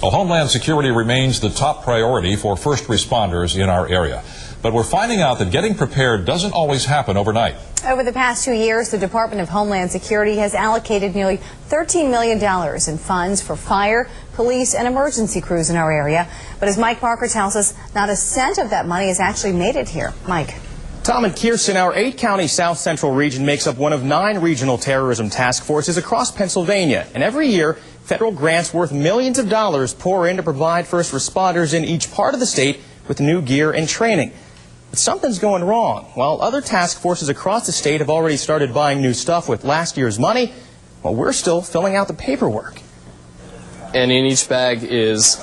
Well, Homeland Security remains the top priority for first responders in our area. But we're finding out that getting prepared doesn't always happen overnight. Over the past 2 years, the Department of Homeland Security has allocated nearly $13 million in funds for fire, police, and emergency crews in our area. But as Mike Parker tells us, not a cent of that money has actually made it here. Mike. Tom and Kirsten, our 8-county South Central region makes up one of 9 regional terrorism task forces across Pennsylvania. And every year, federal grants worth millions of dollars pour in to provide first responders in each part of the state with new gear and training. But something's going wrong. While other task forces across the state have already started buying new stuff with last year's money, well, we're still filling out the paperwork. And in each bag is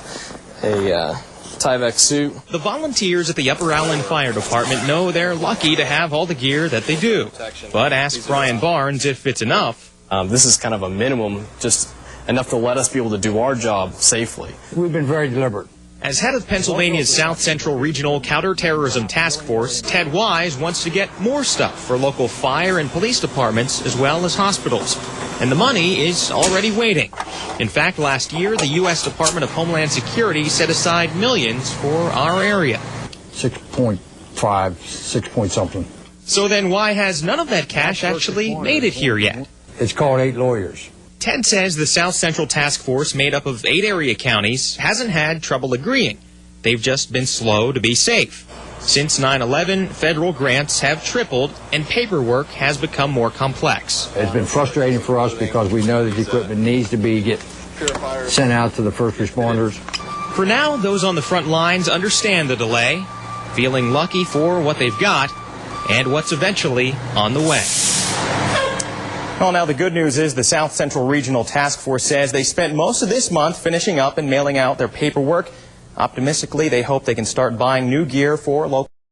a Tyvek suit. The volunteers at the Upper Allen Fire Department know they're lucky to have all the gear that they do. But ask Brian Barnes if it's enough. This is kind of a minimum, just enough to let us be able to do our job safely. We've been very deliberate. As head of Pennsylvania's South Central Regional Counterterrorism Task Force, Ted Wise wants to get more stuff for local fire and police departments as well as hospitals. And the money is already waiting. In fact, last year, the U.S. Department of Homeland Security set aside millions for our area. 6.5, 6 point something. So then why has none of that cash actually made it here yet? It's called 8 lawyers. Ted says the South Central Task Force, made up of 8 area counties, hasn't had trouble agreeing. They've just been slow to be safe. Since 9/11, federal grants have tripled and paperwork has become more complex. It's been frustrating for us because we know that the equipment needs to be sent out to the first responders. For now, those on the front lines understand the delay, feeling lucky for what they've got and what's eventually on the way. Well, now the good news is the South Central Regional Task Force says they spent most of this month finishing up and mailing out their paperwork. Optimistically, they hope they can start buying new gear for local